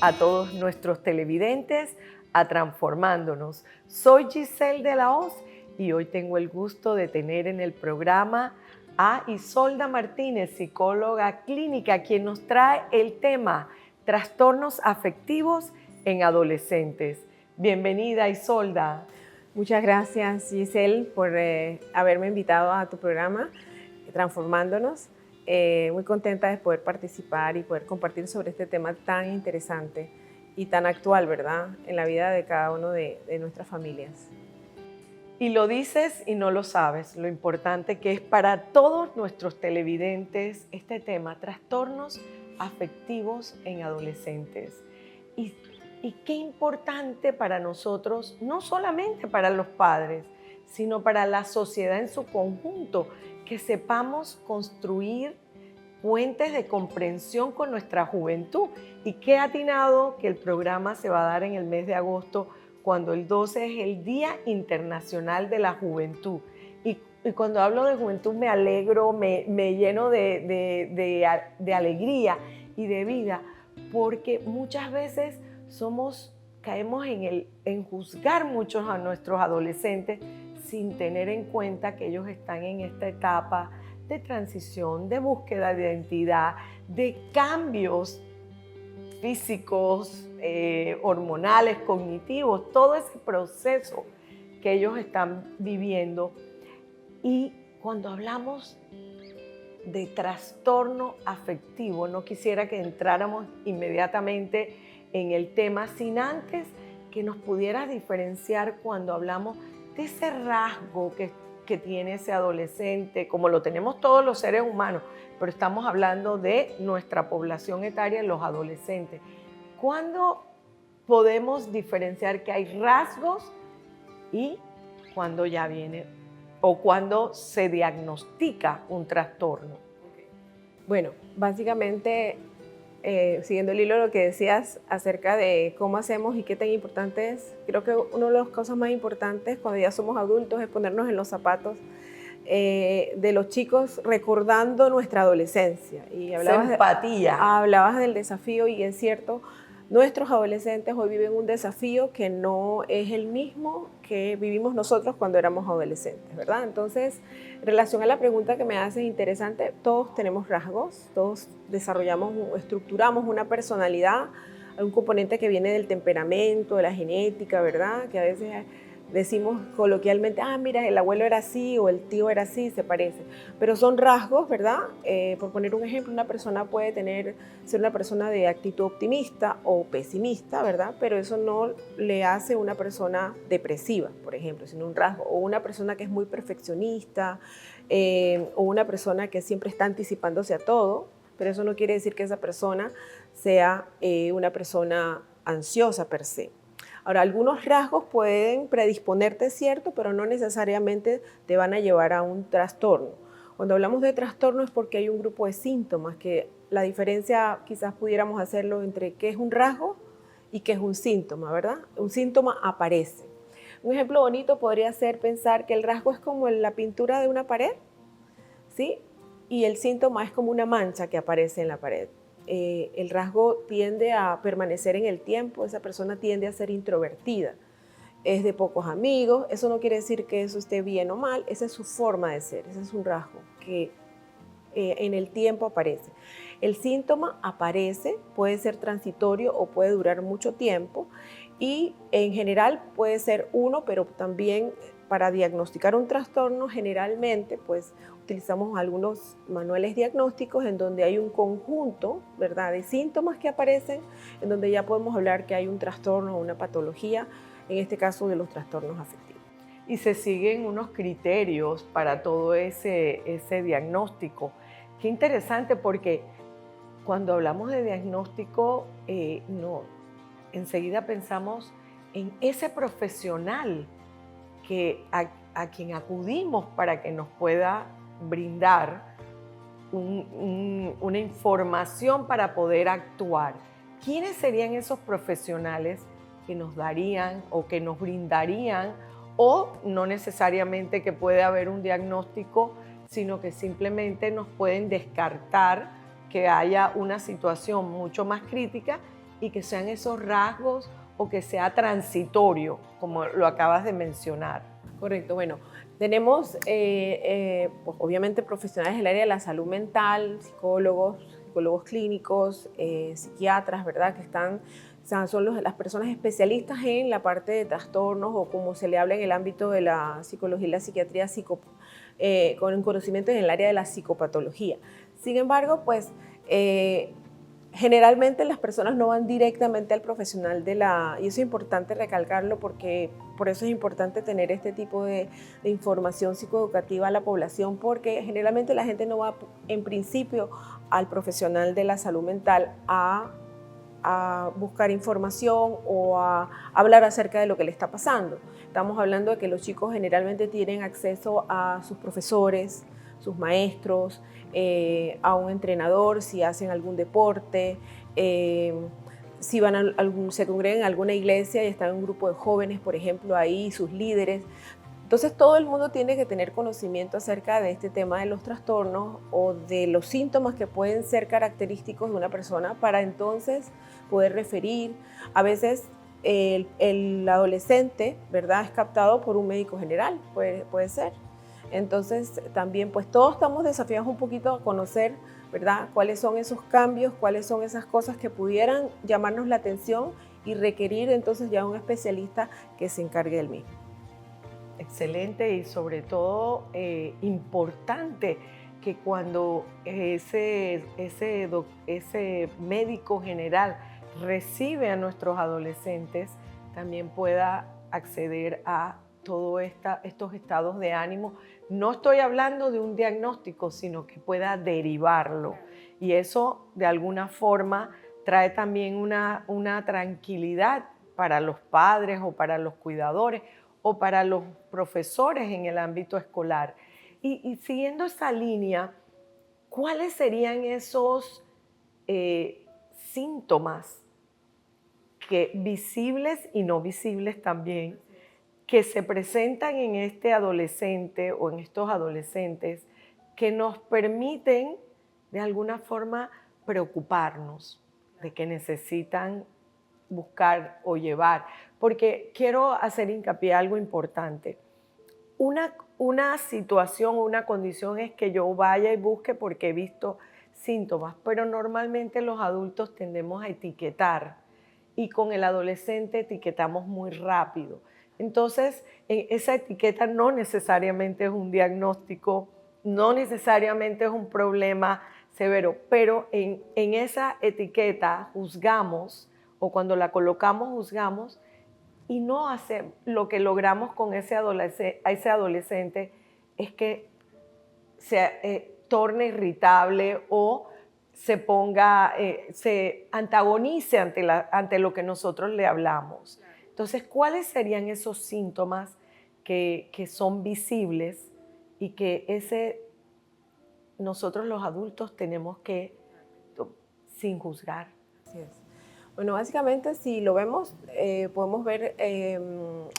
a todos nuestros televidentes a Transformándonos. Soy Giselle de la Hoz y hoy tengo el gusto de tener en el programa a Isolda Martínez, psicóloga clínica, quien nos trae el tema trastornos afectivos en adolescentes. Bienvenida, Isolda. Muchas gracias, Giselle, por haberme invitado a tu programa Transformándonos. Muy contenta de poder participar y poder compartir sobre este tema tan interesante y tan actual, ¿verdad?, en la vida de cada uno de nuestras familias. Y lo dices y no lo sabes, lo importante que es para todos nuestros televidentes este tema, trastornos afectivos en adolescentes. Y qué importante para nosotros, no solamente para los padres, sino para la sociedad en su conjunto, que sepamos construir puentes de comprensión con nuestra juventud. Y qué atinado que el programa se va a dar en el mes de agosto, cuando el 12 es el Día Internacional de la Juventud. Y cuando hablo de juventud me alegro, me lleno de alegría y de vida, porque muchas veces caemos en juzgar muchos a nuestros adolescentes sin tener en cuenta que ellos están en esta etapa de transición, de búsqueda de identidad, de cambios físicos, hormonales, cognitivos, todo ese proceso que ellos están viviendo. Y cuando hablamos de trastorno afectivo, no quisiera que entráramos inmediatamente en el tema sin antes que nos pudieras diferenciar cuando hablamos de ese rasgo que tiene ese adolescente, como lo tenemos todos los seres humanos, pero estamos hablando de nuestra población etaria, los adolescentes. ¿Cuándo podemos diferenciar que hay rasgos y cuándo ya viene o cuándo se diagnostica un trastorno? Bueno, básicamente, siguiendo el hilo de lo que decías acerca de cómo hacemos y qué tan importante es, creo que una de las cosas más importantes cuando ya somos adultos es ponernos en los zapatos de los chicos recordando nuestra adolescencia. Y hablabas del desafío, y es cierto, nuestros adolescentes hoy viven un desafío que no es el mismo que vivimos nosotros cuando éramos adolescentes, ¿verdad? Entonces, en relación a la pregunta que me haces, interesante, todos tenemos rasgos, todos estructuramos una personalidad, hay un componente que viene del temperamento, de la genética, ¿verdad? Que a veces decimos coloquialmente, mira, el abuelo era así o el tío era así, se parece. Pero son rasgos, ¿verdad? Por poner un ejemplo, una persona puede ser una persona de actitud optimista o pesimista, ¿verdad? Pero eso no le hace una persona depresiva, por ejemplo, sino un rasgo. O una persona que es muy perfeccionista, o una persona que siempre está anticipándose a todo, pero eso no quiere decir que esa persona sea una persona ansiosa per se. Ahora, algunos rasgos pueden predisponerte, cierto, pero no necesariamente te van a llevar a un trastorno. Cuando hablamos de trastorno es porque hay un grupo de síntomas, que la diferencia quizás pudiéramos hacerlo entre qué es un rasgo y qué es un síntoma, ¿verdad? Un síntoma aparece. Un ejemplo bonito podría ser pensar que el rasgo es como la pintura de una pared, ¿sí? Y el síntoma es como una mancha que aparece en la pared. El rasgo tiende a permanecer en el tiempo, esa persona tiende a ser introvertida, es de pocos amigos, eso no quiere decir que eso esté bien o mal, esa es su forma de ser, ese es un rasgo que en el tiempo aparece. El síntoma aparece, puede ser transitorio o puede durar mucho tiempo y en general puede ser uno, pero también para diagnosticar un trastorno generalmente pues utilizamos algunos manuales diagnósticos en donde hay un conjunto, ¿verdad?, de síntomas que aparecen, en donde ya podemos hablar que hay un trastorno o una patología, en este caso de los trastornos afectivos. Y se siguen unos criterios para todo ese diagnóstico. Qué interesante, porque cuando hablamos de diagnóstico, enseguida pensamos en ese profesional a quien acudimos para que nos pueda brindar una información para poder actuar. ¿Quiénes serían esos profesionales que nos darían o que nos brindarían, o no necesariamente que puede haber un diagnóstico, sino que simplemente nos pueden descartar que haya una situación mucho más crítica y que sean esos rasgos o que sea transitorio, como lo acabas de mencionar? Correcto, bueno, tenemos pues, obviamente profesionales del área de la salud mental, psicólogos clínicos, psiquiatras, ¿verdad? Que están, o sea, son las personas especialistas en la parte de trastornos o como se le habla en el ámbito de la psicología y la psiquiatría, con conocimiento en el área de la psicopatología. Sin embargo, pues generalmente las personas no van directamente al profesional y eso es importante recalcarlo porque por eso es importante tener este tipo de información psicoeducativa a la población, porque generalmente la gente no va en principio al profesional de la salud mental a buscar información o a hablar acerca de lo que le está pasando. Estamos hablando de que los chicos generalmente tienen acceso a sus profesores, sus maestros, a un entrenador, si hacen algún deporte, si se congregan en alguna iglesia y están en un grupo de jóvenes, por ejemplo, ahí, sus líderes. Entonces todo el mundo tiene que tener conocimiento acerca de este tema de los trastornos o de los síntomas que pueden ser característicos de una persona para entonces poder referir. A veces el adolescente, ¿verdad?, es captado por un médico general, puede ser. Entonces también pues todos estamos desafiados un poquito a conocer, ¿verdad?, cuáles son esos cambios, cuáles son esas cosas que pudieran llamarnos la atención y requerir entonces ya un especialista que se encargue del mismo. Excelente y sobre todo importante que cuando ese médico general recibe a nuestros adolescentes, también pueda acceder a todos estos estados de ánimo. No estoy hablando de un diagnóstico, sino que pueda derivarlo. Y eso de alguna forma trae también una tranquilidad para los padres o para los cuidadores o para los profesores en el ámbito escolar. Y siguiendo esa línea, ¿cuáles serían esos síntomas visibles y no visibles también, que se presentan en este adolescente o en estos adolescentes que nos permiten de alguna forma preocuparnos de que necesitan buscar o llevar? Porque quiero hacer hincapié en algo importante. Una situación o una condición es que yo vaya y busque porque he visto síntomas, pero normalmente los adultos tendemos a etiquetar y con el adolescente etiquetamos muy rápido. Entonces, esa etiqueta no necesariamente es un diagnóstico, no necesariamente es un problema severo, pero en esa etiqueta juzgamos, o cuando la colocamos juzgamos, y no hace lo que logramos con ese adolescente es que se torne irritable o se antagonice ante lo que nosotros le hablamos. Entonces, ¿cuáles serían esos síntomas que son visibles y que nosotros los adultos tenemos que, sin juzgar? Así es. Bueno, básicamente si lo vemos, podemos ver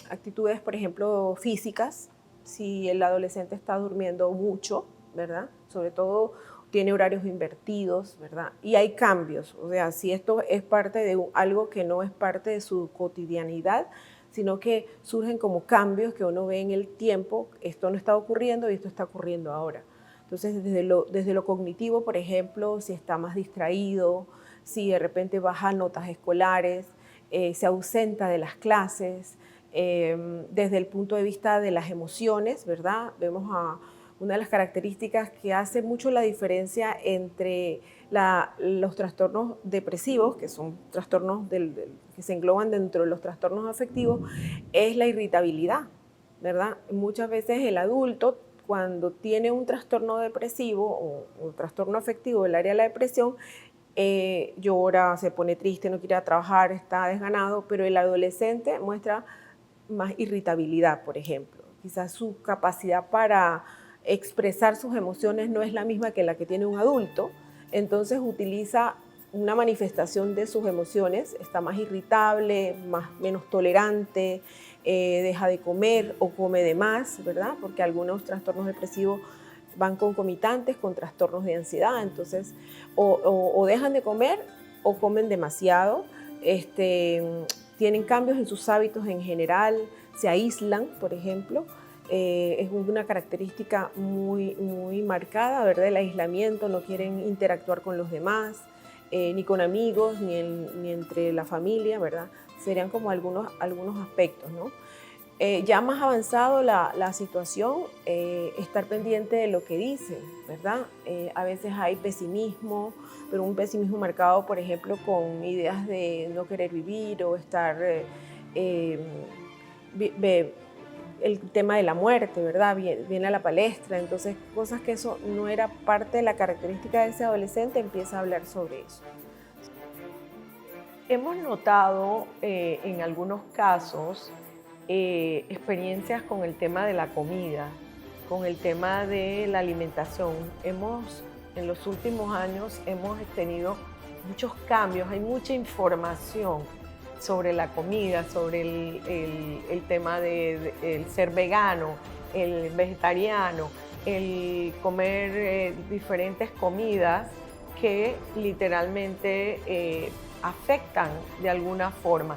actitudes, por ejemplo, físicas, si el adolescente está durmiendo mucho, ¿verdad? Sobre todo tiene horarios invertidos, ¿verdad? Y hay cambios, o sea, si esto es parte de algo que no es parte de su cotidianidad, sino que surgen como cambios que uno ve en el tiempo, esto no está ocurriendo y esto está ocurriendo ahora. Entonces, desde lo cognitivo, por ejemplo, si está más distraído, si de repente baja notas escolares, se ausenta de las clases, desde el punto de vista de las emociones, ¿verdad? Vemos una de las características que hace mucho la diferencia entre los trastornos depresivos, que son trastornos que se engloban dentro de los trastornos afectivos, es la irritabilidad, ¿verdad? Muchas veces el adulto, cuando tiene un trastorno depresivo o un trastorno afectivo del área de la depresión, llora, se pone triste, no quiere ir a trabajar, está desganado, pero el adolescente muestra más irritabilidad, por ejemplo. Quizás su capacidad para expresar sus emociones no es la misma que la que tiene un adulto, entonces utiliza una manifestación de sus emociones, está más irritable, menos tolerante, deja de comer o come de más, ¿verdad? Porque algunos trastornos depresivos van concomitantes con trastornos de ansiedad, entonces o dejan de comer o comen demasiado, tienen cambios en sus hábitos en general, se aíslan, por ejemplo. Es una característica muy, muy marcada, ¿verdad? El aislamiento, no quieren interactuar con los demás, ni con amigos, ni entre la familia, ¿verdad? Serían como algunos aspectos, ¿no? Ya más avanzado la situación, estar pendiente de lo que dicen, ¿verdad? A veces hay pesimismo, pero un pesimismo marcado, por ejemplo, con ideas de no querer vivir o estar... el tema de la muerte, ¿verdad? Viene a la palestra, entonces cosas que eso no era parte de la característica de ese adolescente, empieza a hablar sobre eso. Hemos notado en algunos casos experiencias con el tema de la comida, con el tema de la alimentación. En los últimos años hemos tenido muchos cambios, hay mucha información sobre la comida, sobre el tema de el ser vegano, el vegetariano, el comer diferentes comidas que literalmente afectan de alguna forma.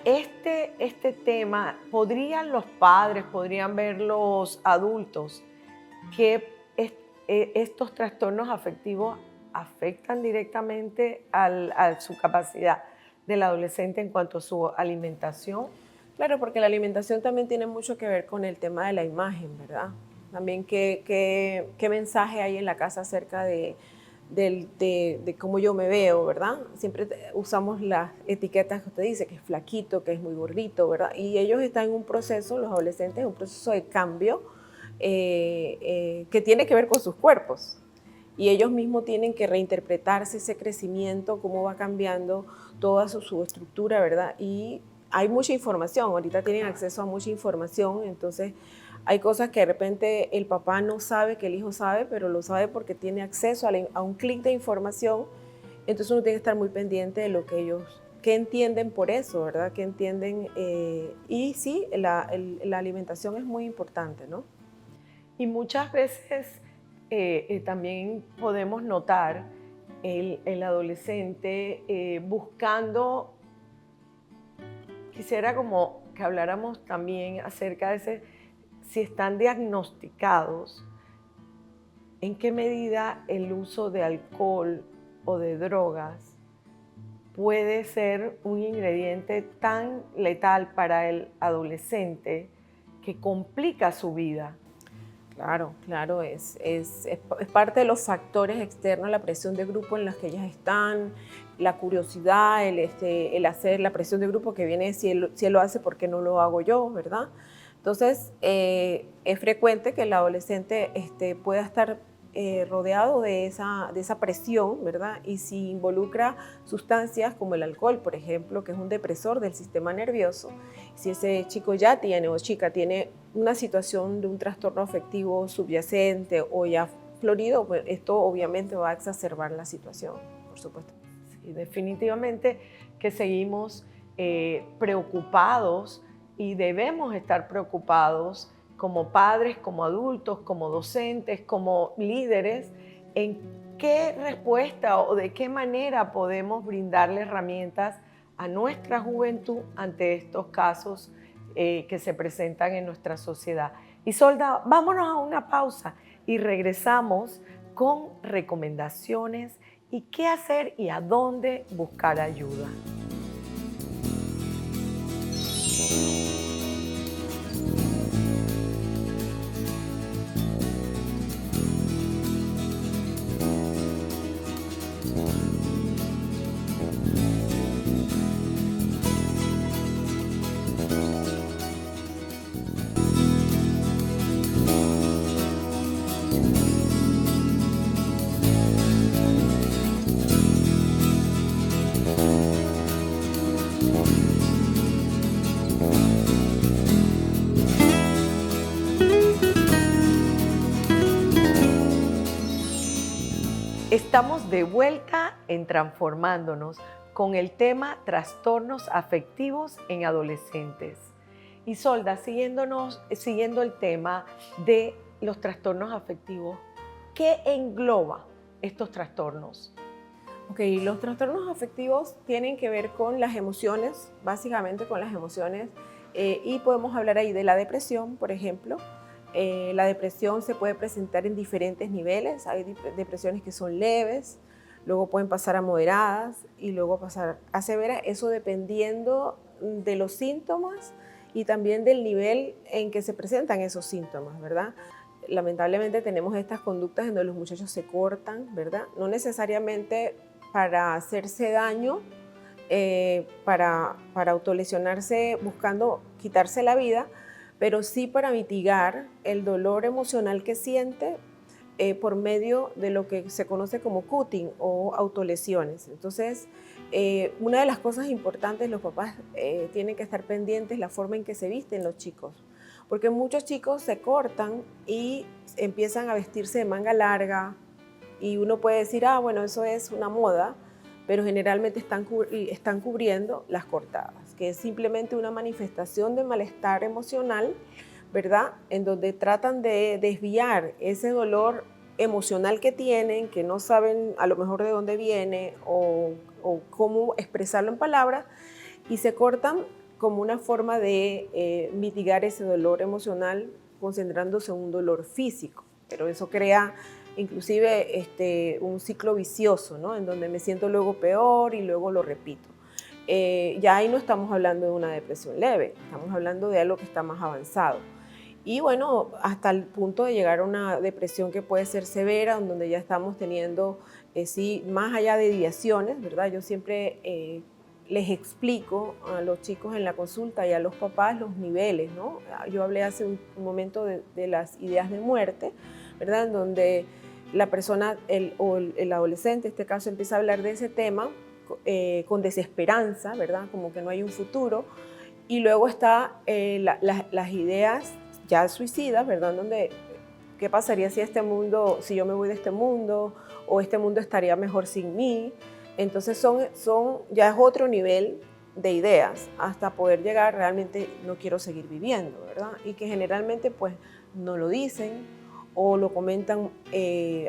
Este tema, ¿podrían los padres, podrían ver los adultos que estos trastornos afectivos afectan directamente a su capacidad del adolescente en cuanto a su alimentación? Claro, porque la alimentación también tiene mucho que ver con el tema de la imagen, ¿verdad? También qué mensaje hay en la casa acerca de cómo yo me veo, ¿verdad? Siempre usamos las etiquetas que usted dice, que es flaquito, que es muy gordito, ¿verdad? Y ellos están en un proceso, los adolescentes, un proceso de cambio que tiene que ver con sus cuerpos. Y ellos mismos tienen que reinterpretarse ese crecimiento, cómo va cambiando toda su estructura, ¿verdad? Y hay mucha información, ahorita tienen acceso a mucha información, entonces hay cosas que de repente el papá no sabe que el hijo sabe, pero lo sabe porque tiene acceso a un clic de información, entonces uno tiene que estar muy pendiente de lo que ellos, qué entienden por eso, ¿verdad? ¿Qué entienden? Y sí, la alimentación es muy importante, ¿no? Y muchas veces también podemos notar el adolescente buscando, quisiera como que habláramos también acerca de si están diagnosticados, en qué medida el uso de alcohol o de drogas puede ser un ingrediente tan letal para el adolescente que complica su vida. Claro, es parte de los factores externos, la presión de grupo en la que ellas están, la curiosidad, el hacer la presión de grupo que viene, si él lo hace, ¿por qué no lo hago yo, verdad? Entonces, es frecuente que el adolescente pueda estar rodeado de esa presión, ¿verdad? Y si involucra sustancias como el alcohol, por ejemplo, que es un depresor del sistema nervioso, si ese chico ya tiene o chica tiene una situación de un trastorno afectivo subyacente o ya florido, pues esto obviamente va a exacerbar la situación, por supuesto. Sí, definitivamente que seguimos preocupados y debemos estar preocupados como padres, como adultos, como docentes, como líderes, en qué respuesta o de qué manera podemos brindarle herramientas a nuestra juventud ante estos casos que se presentan en nuestra sociedad. Isolda, vámonos a una pausa y regresamos con recomendaciones y qué hacer y a dónde buscar ayuda. Estamos de vuelta en Transformándonos con el tema trastornos afectivos en adolescentes. Isolda, siguiendo el tema de los trastornos afectivos, ¿qué engloba estos trastornos? Ok, los trastornos afectivos tienen que ver con las emociones, básicamente con las emociones, y podemos hablar ahí de la depresión, por ejemplo. La depresión se puede presentar en diferentes niveles, hay depresiones que son leves, luego pueden pasar a moderadas y luego pasar a severas, eso dependiendo de los síntomas y también del nivel en que se presentan esos síntomas, ¿verdad? Lamentablemente tenemos estas conductas en donde los muchachos se cortan, ¿verdad? No necesariamente para hacerse daño, para autolesionarse buscando quitarse la vida, pero sí para mitigar el dolor emocional que siente por medio de lo que se conoce como cutting o autolesiones. Entonces, una de las cosas importantes, los papás tienen que estar pendientes la forma en que se visten los chicos, porque muchos chicos se cortan y empiezan a vestirse de manga larga, y uno puede decir, ah, bueno, eso es una moda, pero generalmente están cubriendo las cortadas, que es simplemente una manifestación de malestar emocional, ¿verdad? En donde tratan de desviar ese dolor emocional que tienen, que no saben a lo mejor de dónde viene o cómo expresarlo en palabras, y se cortan como una forma de mitigar ese dolor emocional concentrándose en un dolor físico, pero eso crea inclusive un ciclo vicioso, ¿no? En donde me siento luego peor y luego lo repito. Ya ahí no estamos hablando de una depresión leve, estamos hablando de algo que está más avanzado. Y bueno, hasta el punto de llegar a una depresión que puede ser severa, en donde ya estamos teniendo, sí, más allá de ideaciones, ¿verdad? Yo siempre les explico a los chicos en la consulta y a los papás los niveles, ¿no? Yo hablé hace un momento de las ideas de muerte, ¿verdad? En donde la persona o el adolescente, en este caso, empieza a hablar de ese tema con desesperanza, ¿verdad? Como que no hay un futuro. Y luego está las ideas ya suicidas, ¿verdad? Donde, ¿qué pasaría si si yo me voy de este mundo, o este mundo estaría mejor sin mí? Entonces ya es otro nivel de ideas hasta poder llegar realmente no quiero seguir viviendo, ¿verdad? Y que generalmente pues no lo dicen o lo comentan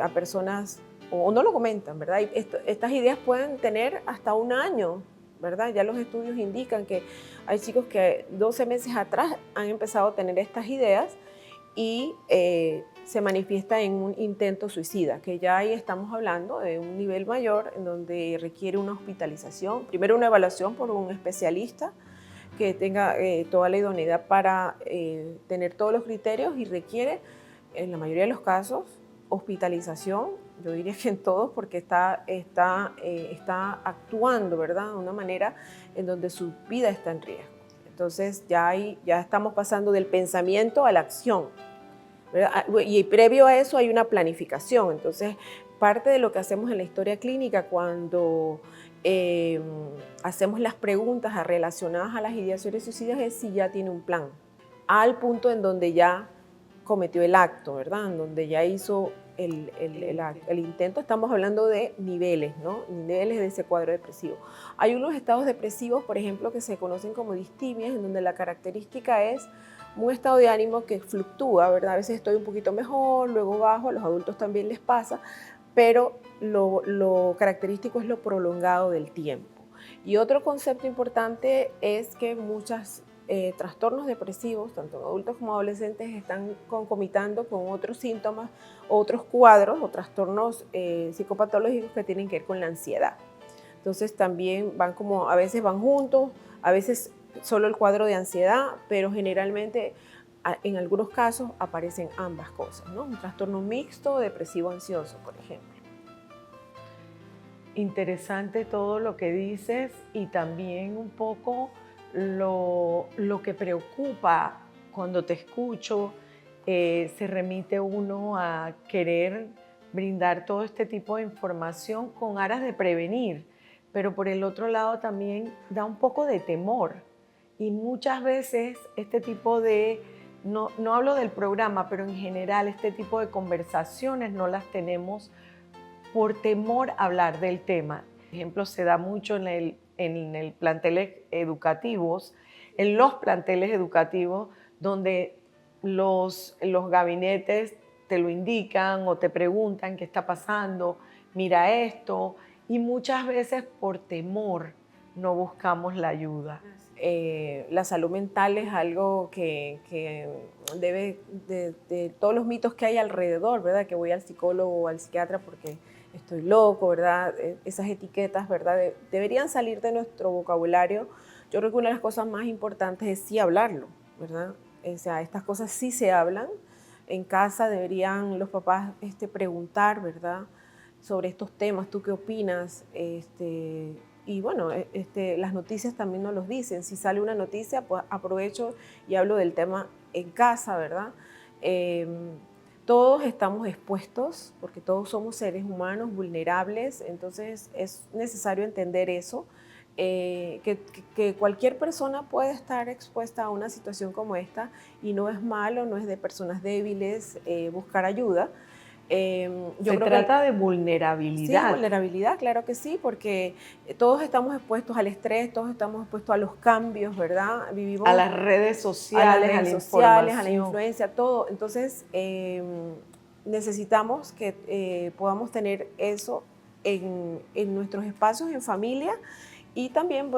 a personas o no lo comentan, ¿verdad? Y estas ideas pueden tener hasta un año, ¿verdad? Ya los estudios indican que hay chicos que 12 meses atrás han empezado a tener estas ideas y se manifiesta en un intento suicida, que ya ahí estamos hablando de un nivel mayor en donde requiere una hospitalización, primero una evaluación por un especialista que tenga toda la idoneidad para tener todos los criterios, y requiere, en la mayoría de los casos, hospitalización. Yo diría que en todos, porque está actuando, ¿verdad?, de una manera en donde su vida está en riesgo. Entonces ya estamos pasando del pensamiento a la acción, ¿verdad? Y previo a eso hay una planificación. Entonces, parte de lo que hacemos en la historia clínica cuando hacemos las preguntas relacionadas a las ideaciones suicidas es si ya tiene un plan, al punto en donde ya cometió el acto, ¿verdad? En donde ya hizo el intento. Estamos hablando de niveles, ¿no? Niveles de ese cuadro depresivo. Hay unos estados depresivos, por ejemplo, que se conocen como distimias, en donde la característica es un estado de ánimo que fluctúa, ¿verdad? A veces estoy un poquito mejor, luego bajo, a los adultos también les pasa, pero lo característico es lo prolongado del tiempo. Y otro concepto importante es que muchos trastornos depresivos, tanto en adultos como adolescentes, están concomitando con otros síntomas, otros cuadros o trastornos psicopatológicos que tienen que ver con la ansiedad. Entonces también a veces van juntos, a veces solo el cuadro de ansiedad, pero generalmente en algunos casos aparecen ambas cosas, ¿no? Un trastorno mixto depresivo ansioso, por ejemplo. Interesante todo lo que dices, y también un poco lo que preocupa cuando te escucho. Se remite uno a querer brindar todo este tipo de información con aras de prevenir, pero por el otro lado también da un poco de temor. Y muchas veces este tipo de, no hablo del programa, pero en general este tipo de conversaciones no las tenemos por temor a hablar del tema. Por ejemplo, se da mucho en los planteles educativos, donde los gabinetes te lo indican o te preguntan qué está pasando, mira esto, y muchas veces por temor no buscamos la ayuda. La salud mental es algo que debe de todos los mitos que hay alrededor, ¿verdad? Que voy al psicólogo o al psiquiatra porque estoy loco, ¿verdad? Esas etiquetas, ¿verdad? Deberían salir de nuestro vocabulario. Yo creo que una de las cosas más importantes es sí hablarlo, ¿verdad? O sea, estas cosas sí se hablan. En casa deberían los papás preguntar, ¿verdad? Sobre estos temas, ¿tú qué opinas? Y bueno, las noticias también nos los dicen. Si sale una noticia, pues aprovecho y hablo del tema en casa, ¿verdad? Todos estamos expuestos porque todos somos seres humanos vulnerables, entonces es necesario entender eso, que cualquier persona puede estar expuesta a una situación como esta y no es malo, no es de personas débiles buscar ayuda. Se trata de vulnerabilidad. Sí, vulnerabilidad, claro que sí, porque todos estamos expuestos al estrés, todos estamos expuestos a los cambios, ¿verdad? Vivimos a las redes sociales, a la influencia, todo. Entonces, necesitamos que podamos tener eso en nuestros espacios, en familia, y también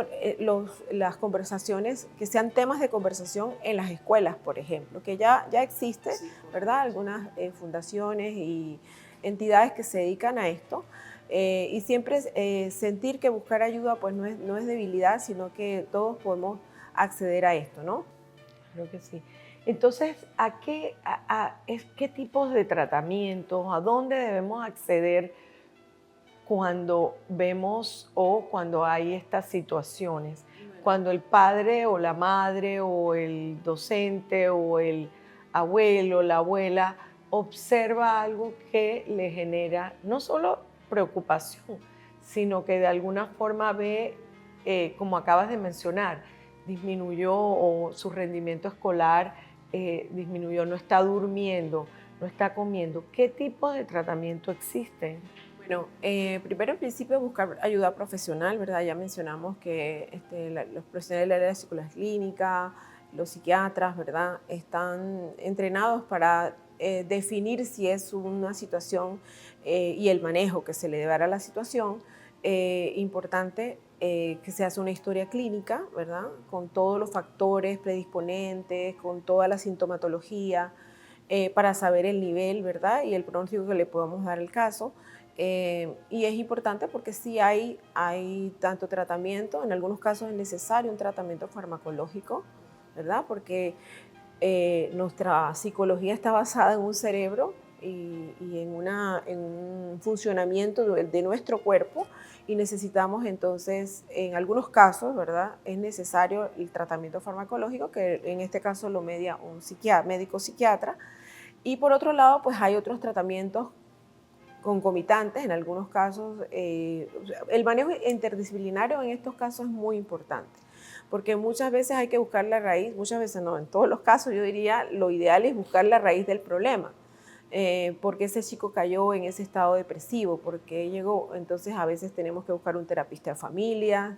las conversaciones, que sean temas de conversación en las escuelas, por ejemplo, que ya existe, sí, ¿verdad? Algunas fundaciones y entidades que se dedican a esto, y siempre sentir que buscar ayuda pues no es debilidad, sino que todos podemos acceder a esto, ¿no? Creo que sí. Entonces, ¿qué tipos de tratamientos, a dónde debemos acceder cuando vemos o cuando hay estas situaciones? Cuando el padre o la madre o el docente o el abuelo, la abuela observa algo que le genera no solo preocupación, sino que de alguna forma ve, como acabas de mencionar, disminuyó o su rendimiento escolar disminuyó, no está durmiendo, no está comiendo. ¿Qué tipo de tratamiento existe? Bueno, primero en principio buscar ayuda profesional, ¿verdad? Ya mencionamos que los profesionales del área de psicología clínica, los psiquiatras, ¿verdad? Están entrenados para definir si es una situación y el manejo que se le debe dar a la situación. Importante que se hace una historia clínica, ¿verdad? Con todos los factores predisponentes, con toda la sintomatología, para saber el nivel, ¿verdad? Y el pronóstico que le podamos dar al caso. Y es importante porque sí hay tanto tratamiento, en algunos casos es necesario un tratamiento farmacológico, ¿verdad? Porque nuestra psicología está basada en un cerebro y en un funcionamiento de nuestro cuerpo, y necesitamos entonces, en algunos casos, ¿verdad? Es necesario el tratamiento farmacológico, que en este caso lo media un médico psiquiatra, y por otro lado, pues hay otros tratamientos concomitantes en algunos casos. El manejo interdisciplinario en estos casos es muy importante, porque muchas veces hay que buscar la raíz, muchas veces no, en todos los casos yo diría lo ideal es buscar la raíz del problema. ¿Por qué ese chico cayó en ese estado depresivo? ¿Por qué llegó? Entonces a veces tenemos que buscar un terapista de familia,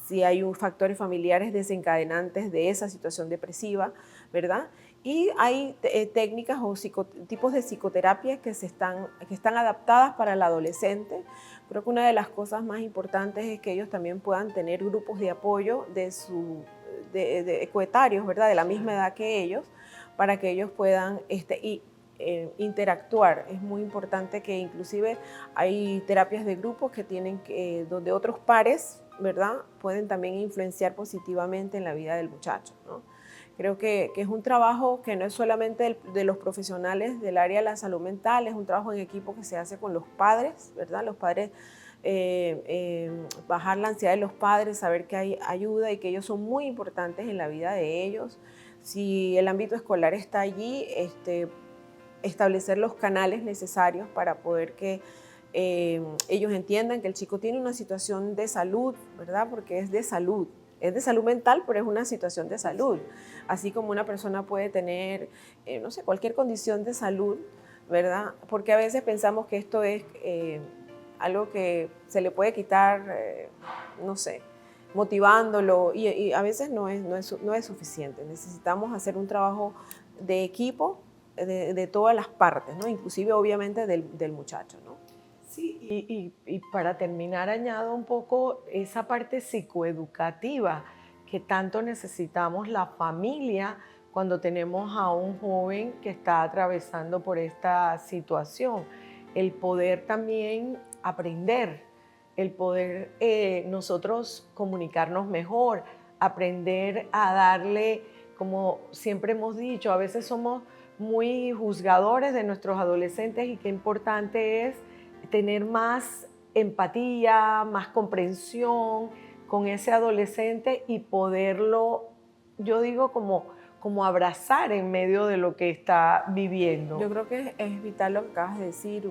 si hay factores familiares desencadenantes de esa situación depresiva, ¿verdad? Y hay técnicas o tipos de psicoterapia que están adaptadas para el adolescente. Creo que una de las cosas más importantes es que ellos también puedan tener grupos de apoyo de coetarios, ¿verdad? De la misma edad que ellos, para que ellos puedan interactuar. Es muy importante que inclusive hay terapias de grupos que donde otros pares, ¿verdad? Pueden también influenciar positivamente en la vida del muchacho, ¿no? Creo que es un trabajo que no es solamente de los profesionales del área de la salud mental, es un trabajo en equipo que se hace con los padres, ¿verdad? Los padres, bajar la ansiedad de los padres, saber que hay ayuda y que ellos son muy importantes en la vida de ellos. Si el ámbito escolar está allí, establecer los canales necesarios para poder que ellos entiendan que el chico tiene una situación de salud, ¿verdad? Porque es de salud mental, pero es una situación de salud. Así como una persona puede tener, no sé, cualquier condición de salud, ¿verdad? Porque a veces pensamos que esto es algo que se le puede quitar, no sé, motivándolo, y a veces no es suficiente. Necesitamos hacer un trabajo de equipo de todas las partes, ¿no? Inclusive obviamente del muchacho, ¿no? Sí, y para terminar añado un poco esa parte psicoeducativa que tanto necesitamos la familia cuando tenemos a un joven que está atravesando por esta situación. El poder también aprender, el poder nosotros comunicarnos mejor, aprender a darle, como siempre hemos dicho, a veces somos muy juzgadores de nuestros adolescentes y qué importante es tener más empatía, más comprensión con ese adolescente y poderlo, yo digo, como abrazar en medio de lo que está viviendo. Yo creo que es vital lo que acabas de decir,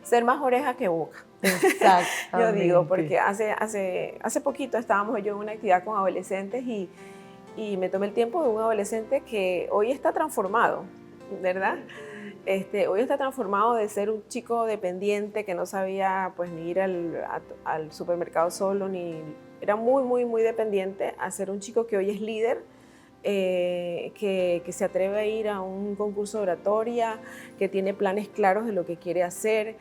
ser más oreja que boca. Exactamente. Yo digo, porque hace poquito estábamos yo en una actividad con adolescentes y me tomé el tiempo de un adolescente que hoy está transformado, ¿verdad? Hoy está transformado de ser un chico dependiente que no sabía pues ni ir al supermercado solo, era muy, muy, muy dependiente, a ser un chico que hoy es líder, que se atreve a ir a un concurso de oratoria, que tiene planes claros de lo que quiere hacer,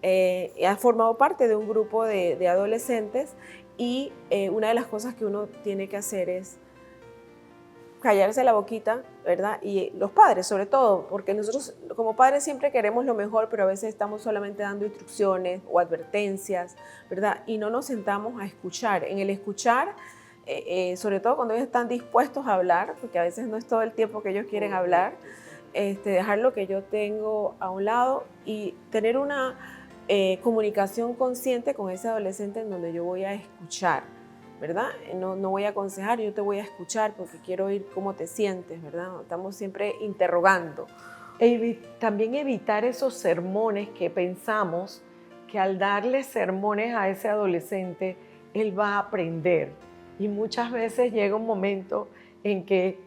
ha formado parte de un grupo de adolescentes y una de las cosas que uno tiene que hacer es callarse la boquita, ¿verdad? Y los padres sobre todo, porque nosotros como padres siempre queremos lo mejor, pero a veces estamos solamente dando instrucciones o advertencias, ¿verdad? Y no nos sentamos a escuchar. En el escuchar, sobre todo cuando ellos están dispuestos a hablar, porque a veces no es todo el tiempo que ellos quieren hablar, dejar lo que yo tengo a un lado y tener una comunicación consciente con ese adolescente en donde yo voy a escuchar, ¿verdad? No voy a aconsejar, yo te voy a escuchar porque quiero oír cómo te sientes, ¿verdad? Estamos siempre interrogando. También evitar esos sermones que pensamos que al darle sermones a ese adolescente, él va a aprender. Y muchas veces llega un momento en que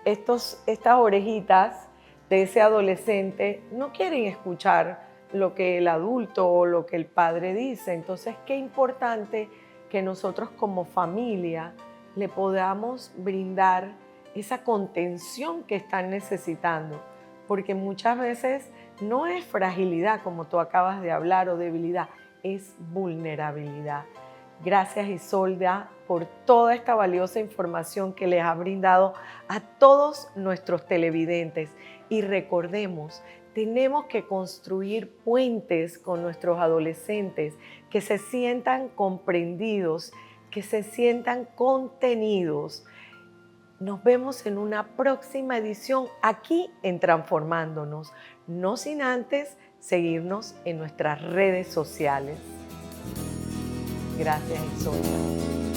estas orejitas de ese adolescente no quieren escuchar lo que el adulto o lo que el padre dice. Entonces, qué importante que nosotros como familia le podamos brindar esa contención que están necesitando, porque muchas veces no es fragilidad, como tú acabas de hablar, o debilidad, es vulnerabilidad. Gracias, Isolda, por toda esta valiosa información que les ha brindado a todos nuestros televidentes. Y recordemos, tenemos que construir puentes con nuestros adolescentes, que se sientan comprendidos, que se sientan contenidos. Nos vemos en una próxima edición aquí en Transformándonos, no sin antes seguirnos en nuestras redes sociales. Gracias, Isolda.